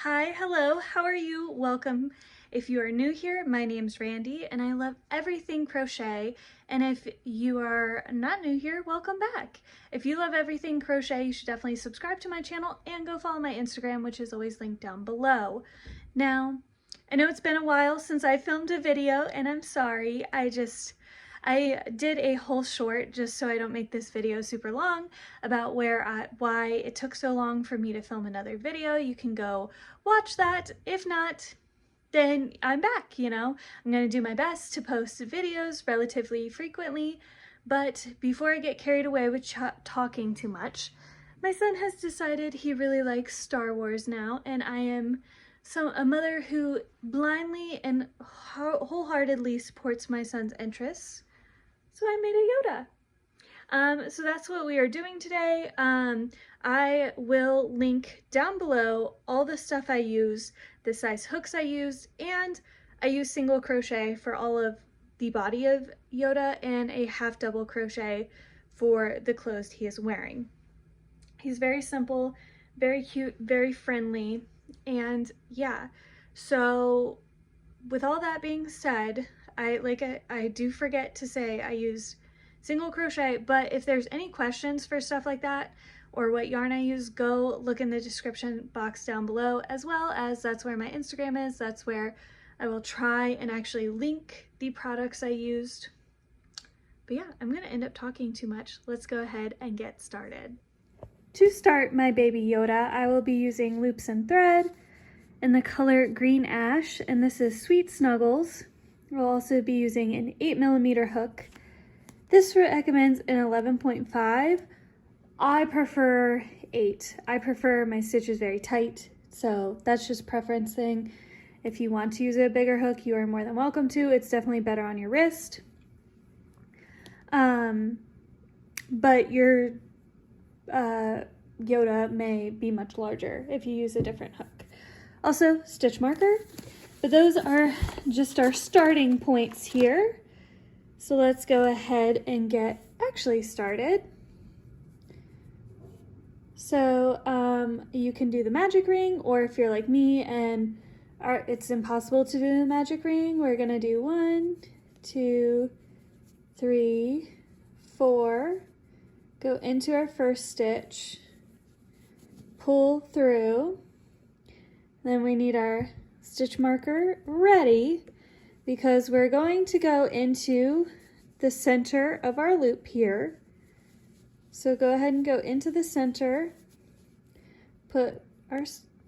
Hi, hello, how are you? Welcome. If you are new here, my name's Randy and I love everything crochet. And if you are not new here, welcome back. If you love everything crochet, you should definitely subscribe to my channel and go follow my Instagram, which is always linked down below. Now, I know it's been a while since I filmed a video and I'm sorry. I did a whole short, just so I don't make this video super long, about why it took so long for me to film another video. You can go watch that. If not, then I'm back, you know? I'm gonna do my best to post videos relatively frequently, but before I get carried away with talking too much, my son has decided he really likes Star Wars now, and I am a mother who blindly and wholeheartedly supports my son's interests. So I made a Yoda. So that's what we are doing today. I will link down below all the stuff I use, the size hooks I use, and I use single crochet for all of the body of Yoda and a half double crochet for the clothes he is wearing. He's very simple, very cute, very friendly, and yeah. So with all that being said, I do forget to say I used single crochet, but if there's any questions for stuff like that or what yarn I use, go look in the description box down below, as well as that's where my Instagram is. That's where I will try and actually link the products I used. But yeah, I'm gonna end up talking too much. Let's go ahead and get started. To start my baby Yoda, I will be using loops and thread in the color Green Ash, and this is Sweet Snuggles. We'll also be using an 8mm hook. This recommends an 11.5. I prefer 8. I prefer my stitches very tight, so that's just preference thing. If you want to use a bigger hook, you are more than welcome to. It's definitely better on your wrist. But your Yoda may be much larger if you use a different hook. Also, stitch marker, but those are just our starting points here. So let's go ahead and get actually started. So you can do the magic ring, or if you're like me and it's impossible to do the magic ring, we're gonna do 1, 2, 3, 4, go into our first stitch, pull through. Then we need our stitch marker ready because we're going to go into the center of our loop here. So go ahead and go into the center, put our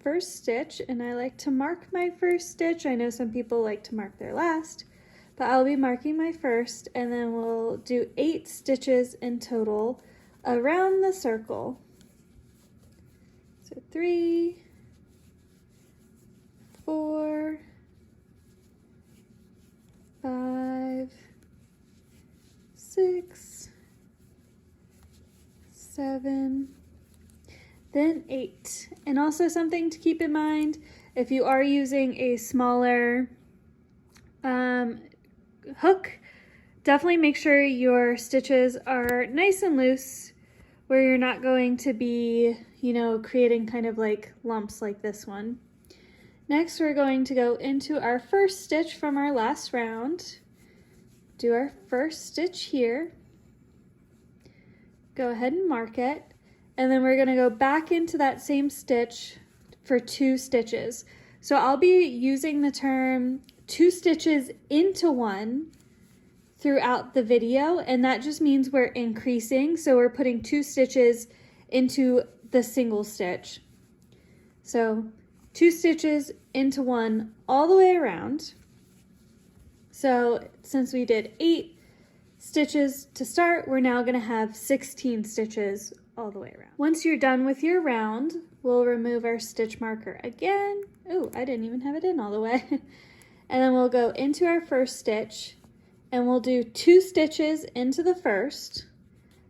first stitch, and I like to mark my first stitch. I know some people like to mark their last, but I'll be marking my first, and then we'll do 8 stitches in total around the circle. So 3, 4, 5, 6, 7, then 8. And also something to keep in mind, if you are using a smaller hook, definitely make sure your stitches are nice and loose, where you're not going to be, you know, creating kind of like lumps like this one. Next, we're going to go into our first stitch from our last round. Do our first stitch here. Go ahead and mark it. And then we're gonna go back into that same stitch for 2 stitches. So I'll be using the term 2 stitches into 1 throughout the video, and that just means we're increasing. So we're putting 2 stitches into the single stitch. So 2 stitches into 1 all the way around. So since we did 8 stitches to start, we're now going to have 16 stitches all the way around. Once you're done with your round, we'll remove our stitch marker again. Oh, I didn't even have it in all the way. And then we'll go into our first stitch, and we'll do 2 stitches into the first.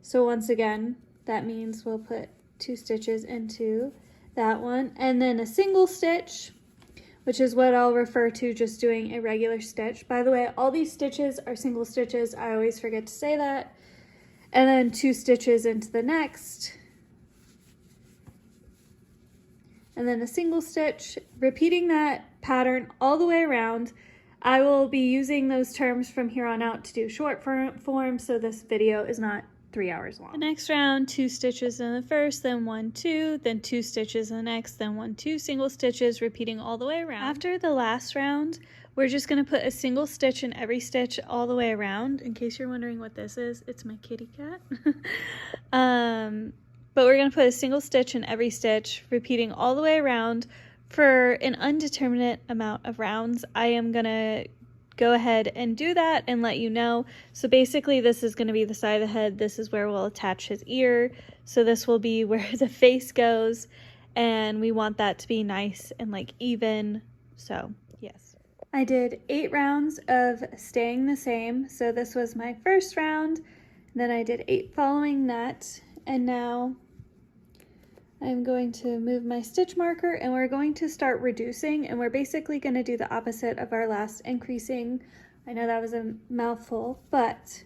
So once again, that means we'll put 2 stitches into that one, and then a single stitch, which is what I'll refer to just doing a regular stitch. By the way, all these stitches are single stitches. I always forget to say that. And then 2 stitches into the next, and then a single stitch, repeating that pattern all the way around. I will be using those terms from here on out to do short form, so this video is not 3 hours long. The next round, 2 stitches in the first, then 1, 2, then 2 stitches in the next, then 1, 2 single stitches, repeating all the way around. After the last round, we're just going to put a single stitch in every stitch all the way around. In case you're wondering what this is, it's my kitty cat. But we're going to put a single stitch in every stitch, repeating all the way around for an indeterminate amount of rounds. I am going to go ahead and do that and let you know. So basically this is going to be the side of the head. This is where we'll attach his ear. So this will be where the face goes, and we want that to be nice and like even. So yes. I did 8 rounds of staying the same. So this was my first round. Then I did 8 following that. And now I'm going to move my stitch marker, and we're going to start reducing, and we're basically going to do the opposite of our last increasing. I know that was a mouthful, but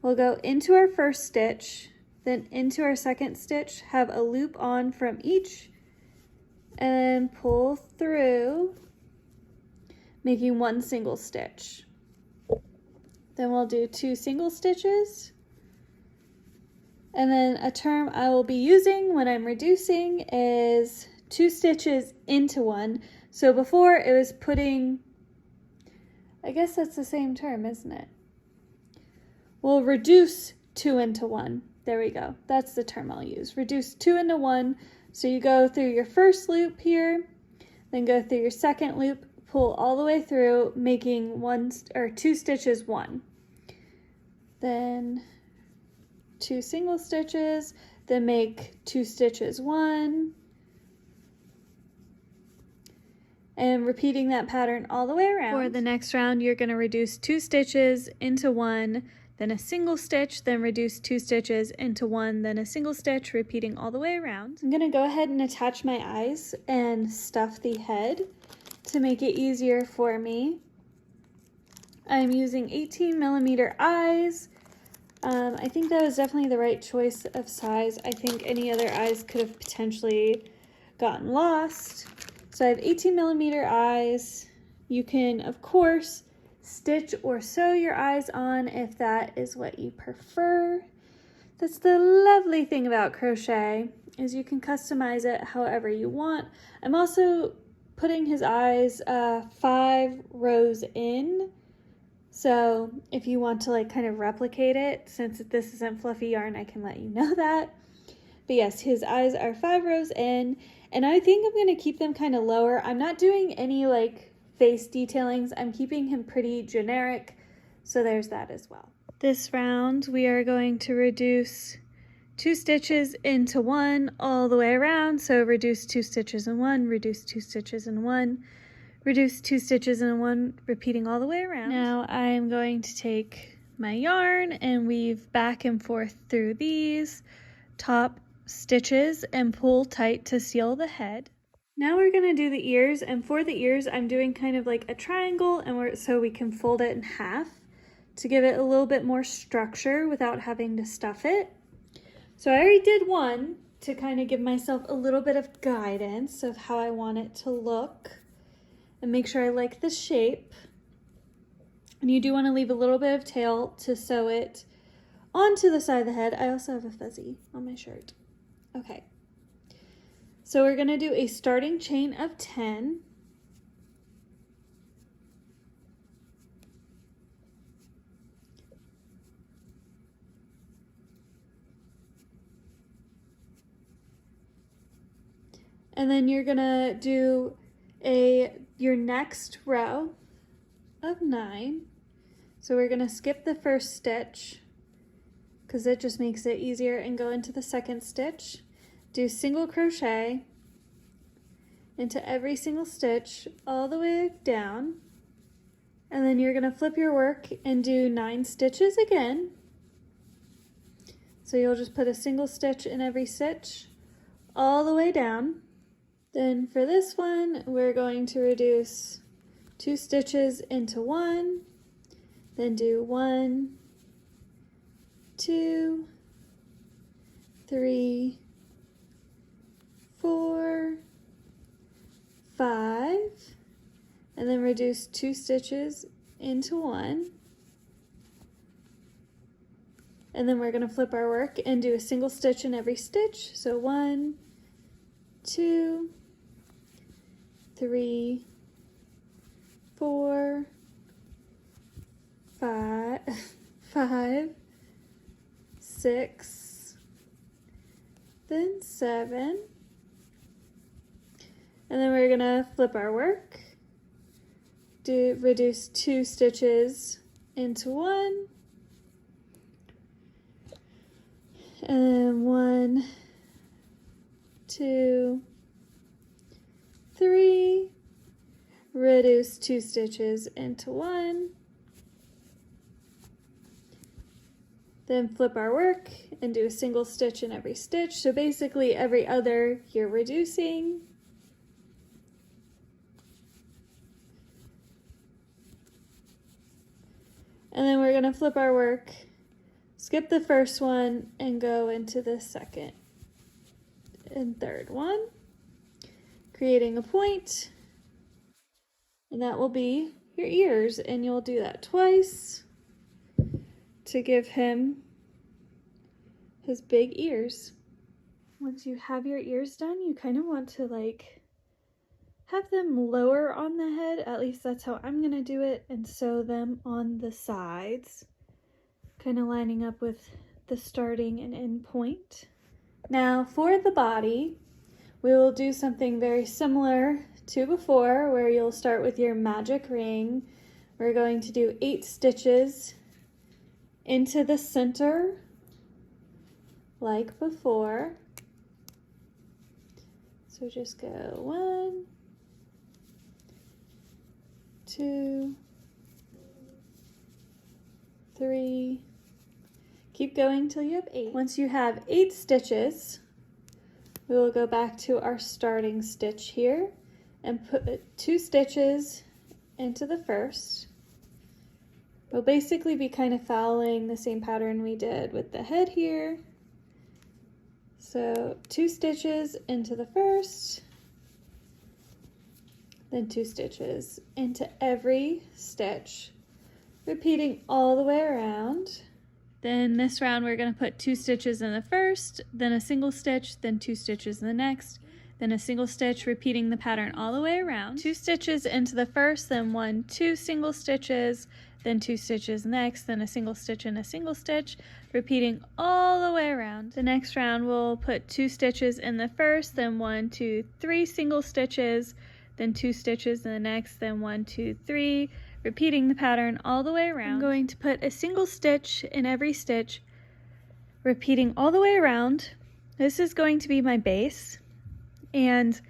we'll go into our first stitch, then into our second stitch, have a loop on from each, and pull through, making 1 single stitch. Then we'll do 2 single stitches. And then a term I will be using when I'm reducing is 2 stitches into 1. So before it was putting, I guess that's the same term, isn't it? We'll reduce 2 into 1. There we go. That's the term I'll use. Reduce 2 into 1. So you go through your first loop here, then go through your second loop, pull all the way through, making 2 stitches 1. Then 2 single stitches, then make 2 stitches 1, and repeating that pattern all the way around. For the next round, you're going to reduce 2 stitches into 1, then a single stitch, then reduce 2 stitches into 1, then a single stitch, repeating all the way around. I'm going to go ahead and attach my eyes and stuff the head to make it easier for me. I'm using 18mm eyes. I think that was definitely the right choice of size. I think any other eyes could have potentially gotten lost. So I have 18mm eyes. You can, of course, stitch or sew your eyes on if that is what you prefer. That's the lovely thing about crochet, is you can customize it however you want. I'm also putting his eyes 5 rows in. So if you want to like kind of replicate it, since this isn't fluffy yarn, I can let you know that. But yes, his eyes are 5 rows in, and I think I'm going to keep them kind of lower. I'm not doing any like face detailings. I'm keeping him pretty generic. So there's that as well. This round we are going to reduce 2 stitches into 1 all the way around. So reduce 2 stitches in 1, reduce 2 stitches in 1. Reduce 2 stitches in 1, repeating all the way around. Now I'm going to take my yarn and weave back and forth through these top stitches and pull tight to seal the head. Now we're going to do the ears, and for the ears I'm doing kind of like a triangle, and so we can fold it in half to give it a little bit more structure without having to stuff it. So I already did one to kind of give myself a little bit of guidance of how I want it to look and make sure I like the shape. And you do want to leave a little bit of tail to sew it onto the side of the head. I also have a fuzzy on my shirt. Okay. So we're going to do a starting chain of 10. And then you're going to do your next row of 9. So we're going to skip the first stitch because it just makes it easier, and go into the second stitch. Do single crochet into every single stitch all the way down, and then you're going to flip your work and do 9 stitches again. So you'll just put a single stitch in every stitch all the way down. Then for this one, we're going to reduce 2 stitches into 1, then do 1, 2, 3, 4, 5, and then reduce 2 stitches into 1. And then we're going to flip our work and do a single stitch in every stitch. So 1, 2, 3, 4, 5, 6, then 7. And then we're gonna flip our work, reduce 2 stitches into 1, and then 1, 2, 3, reduce 2 stitches into 1, then flip our work and do a single stitch in every stitch. So basically every other you're reducing. And then we're going to flip our work, skip the first one, and go into the second and third one, creating a point, and that will be your ears, and you'll do that twice to give him his big ears. Once you have your ears done, you kind of want to like have them lower on the head, at least that's how I'm gonna do it, and sew them on the sides, kind of lining up with the starting and end point. Now for the body, we will do something very similar to before, where you'll start with your magic ring. We're going to do 8 stitches into the center like before. So just go 1, 2, 3, keep going till you have 8. Once you have 8 stitches, we will go back to our starting stitch here and put 2 stitches into the first. We'll basically be kind of following the same pattern we did with the head here. So 2 stitches into the first, then 2 stitches into every stitch, repeating all the way around. Then this round we're going to put 2 stitches in the first, then a single stitch, then 2 stitches in the next, then a single stitch, repeating the pattern all the way around. 2 stitches into the first, then 1, 2 single stitches, then 2 stitches next, then a single stitch and a single stitch, repeating all the way around. The next round we'll put 2 stitches in the first, then 1, 2, 3 single stitches, then 2 stitches in the next, then 1, 2, 3, repeating the pattern all the way around. I'm going to put a single stitch in every stitch, repeating all the way around. This is going to be my base, and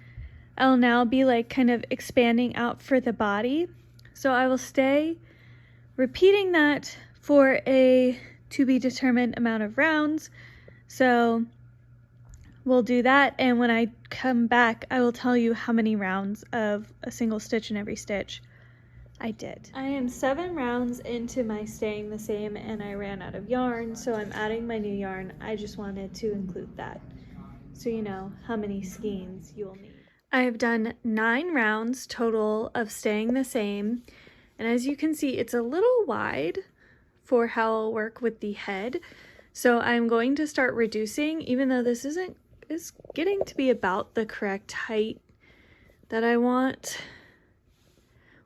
I'll now be like kind of expanding out for the body. So I will stay repeating that for a to be determined amount of rounds. So we'll do that, and when I come back I will tell you how many rounds of a single stitch in every stitch I did. I am 7 rounds into my staying the same, and I ran out of yarn, so I'm adding my new yarn. I just wanted to include that so you know how many skeins you'll need. I have done 9 rounds total of staying the same, and as you can see it's a little wide for how I'll work with the head, so I'm going to start reducing, even though this is getting to be about the correct height that I want.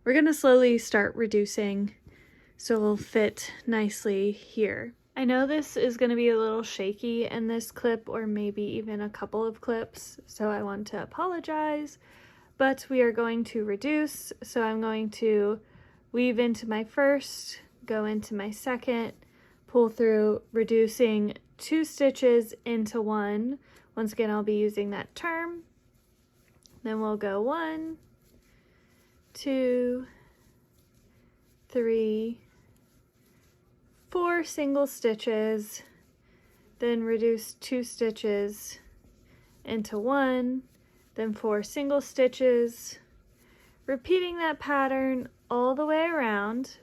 We're going to slowly start reducing so it'll fit nicely here. I know this is going to be a little shaky in this clip, or maybe even a couple of clips, so I want to apologize, but we are going to reduce. So I'm going to weave into my first, go into my second, pull through, reducing 2 stitches into 1. Once again, I'll be using that term. Then we'll go 1, 2, 3, 4 single stitches, then reduce 2 stitches into 1, then 4 single stitches, repeating that pattern all the way around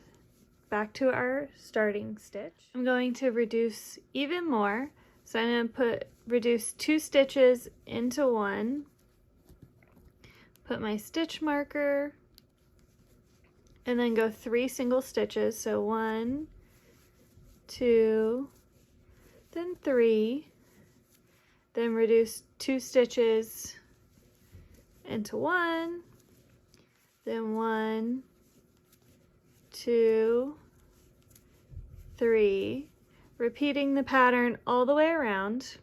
back to our starting stitch. I'm going to reduce even more, so I'm going to reduce 2 stitches into 1, put my stitch marker, and then go 3 single stitches. So 1, 2, then 3, then reduce 2 stitches into 1, then 1, 2, 3, repeating the pattern all the way around.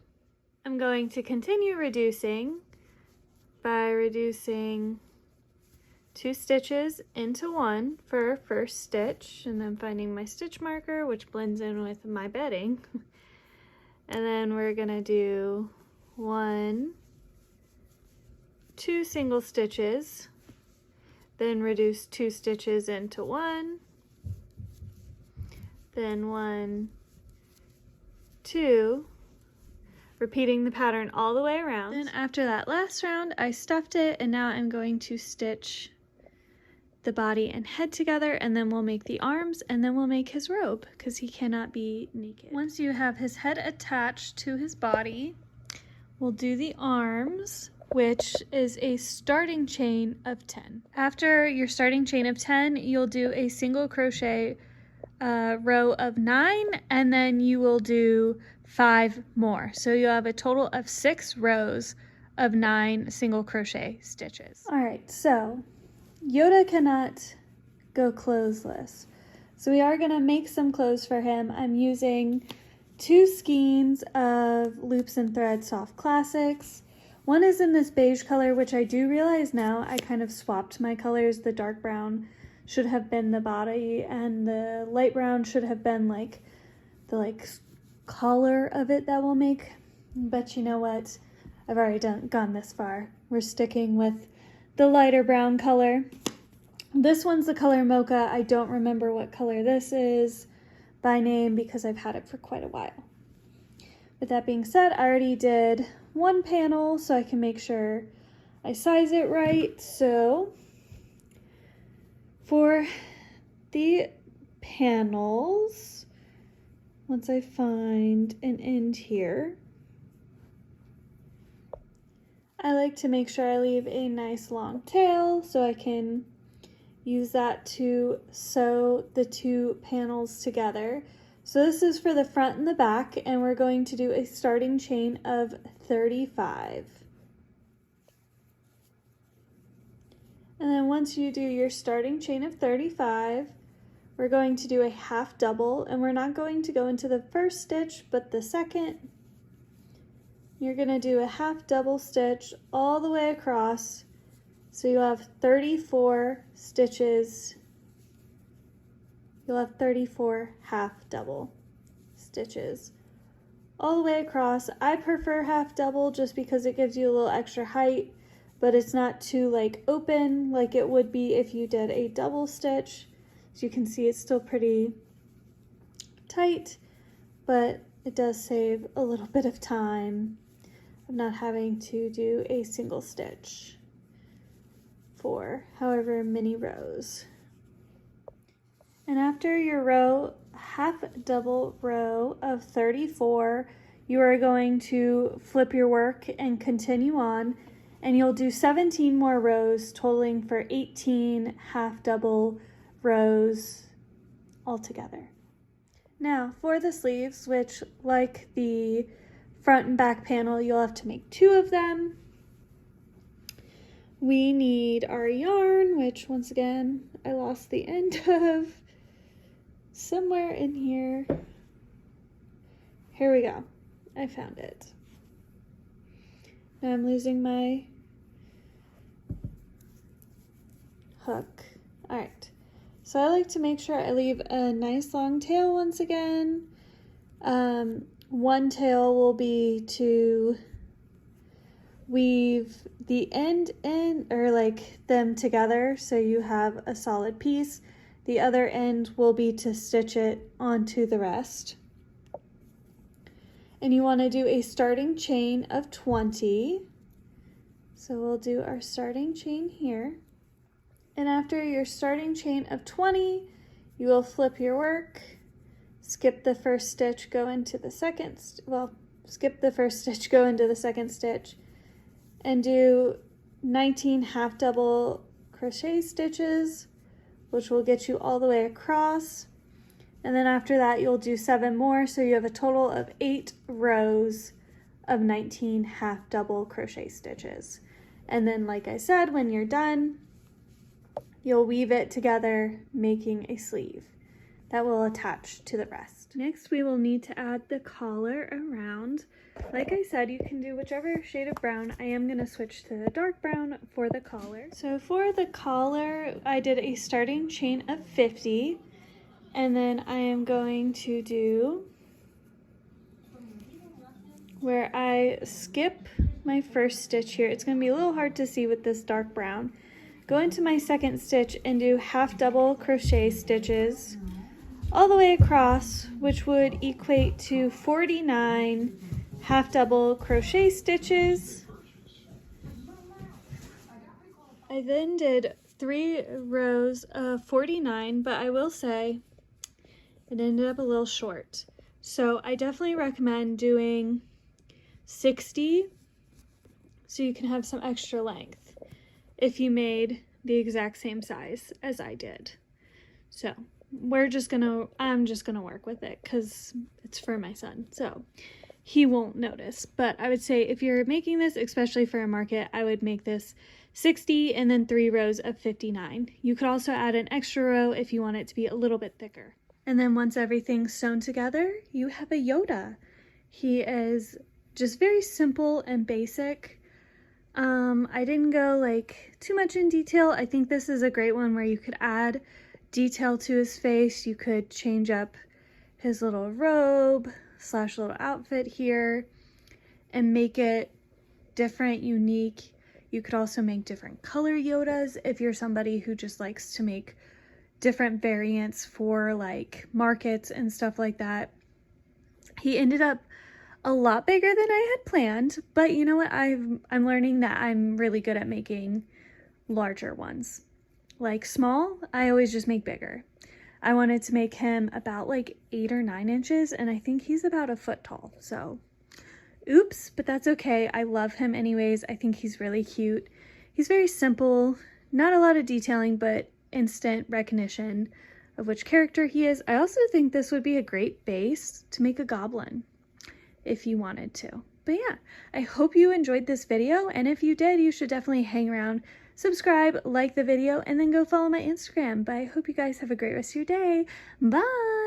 I'm going to continue reducing by reducing 2 stitches into 1 for first stitch, and then finding my stitch marker, which blends in with my bedding. And then we're gonna do 1, 2 single stitches, then reduce 2 stitches into 1, then 1, 2, repeating the pattern all the way around. Then after that last round, I stuffed it, and now I'm going to stitch the body and head together, and then we'll make the arms, and then we'll make his robe because he cannot be naked. Once you have his head attached to his body, we'll do the arms, which is a starting chain of 10. After your starting chain of 10, you'll do a single crochet row of 9, and then you will do 5 more. So you'll have a total of 6 rows of 9 single crochet stitches. All right, so Yoda cannot go clothesless. So we are gonna make some clothes for him. I'm using 2 skeins of Loops and Thread Soft Classics. One is in this beige color, which I do realize now I kind of swapped my colors. The dark brown should have been the body, and the light brown should have been like the collar of it that we'll make. But you know what? I've already gone this far. We're sticking with the lighter brown color. This one's the color Mocha. I don't remember what color this is by name because I've had it for quite a while. With that being said, I already did 1 panel so I can make sure I size it right. So for the panels, once I find an end here, I like to make sure I leave a nice long tail so I can use that to sew the 2 panels together. So this is for the front and the back, and we're going to do a starting chain of 35. And then once you do your starting chain of 35, we're going to do a half double, and we're not going to go into the first stitch, but the second. You're gonna do a half double stitch all the way across, so you'll have 34 stitches. You'll have 34 half double stitches all the way across. I prefer half double just because it gives you a little extra height, but it's not too open like it would be if you did a double stitch. As you can see, it's still pretty tight, but it does save a little bit of time of not having to do a single stitch for however many rows. And after your half double row of 34, you are going to flip your work and continue on, and you'll do 17 more rows, totaling for 18 half double rows altogether. Now for the sleeves, which like the front and back panel, you'll have to make 2 of them. We need our yarn, which once again, I lost the end of somewhere in here. Here we go. I found it. Now I'm losing my hook. All right. So I like to make sure I leave a nice long tail once again. One tail will be to weave the end in, or them together so you have a solid piece. The other end will be to stitch it onto the rest. And you want to do a starting chain of 20. So we'll do our starting chain here. And after your starting chain of 20, you will flip your work, skip the first stitch, go into the second, skip the first stitch, go into the second stitch, and do 19 half double crochet stitches, which will get you all the way across. And then after that, you'll do 7 more. So you have a total of 8 rows of 19 half double crochet stitches. And then, like I said, when you're done, you'll weave it together, making a sleeve that will attach to the rest. Next, we will need to add the collar around. Like I said, you can do whichever shade of brown. I am going to switch to the dark brown for the collar. So for the collar, I did a starting chain of 50, and then I am going to do where I skip my first stitch here. It's going to be a little hard to see with this dark brown. Go into my second stitch and do half double crochet stitches all the way across, which would equate to 49 half double crochet stitches. I then did 3 rows of 49, but I will say it ended up a little short. So I definitely recommend doing 60 so you can have some extra length if you made the exact same size as I did. So I'm just gonna work with it because it's for my son, so he won't notice. But I would say if you're making this, especially for a market, I would make this 60 and then 3 rows of 59. You could also add an extra row if you want it to be a little bit thicker. And then once everything's sewn together, you have a Yoda. He is just very simple and basic. I didn't go like too much in detail. I think this is a great one where you could add detail to his face. You could change up his little robe / little outfit here and make it different, unique. You could also make different color Yodas if you're somebody who just likes to make different variants for like markets and stuff like that. He ended up a lot bigger than I had planned, but you know what? I'm learning that I'm really good at making larger ones. Like small, I always just make bigger. I wanted to make him about like 8 or 9 inches, and I think he's about a foot tall. So oops, but that's okay. I love him anyways. I think he's really cute. He's very simple, not a lot of detailing, but instant recognition of which character he is. I also think this would be a great base to make a goblin if you wanted to. But yeah, I hope you enjoyed this video, and if you did, you should definitely hang around, subscribe, like the video, and then go follow my Instagram. But I hope you guys have a great rest of your day. Bye!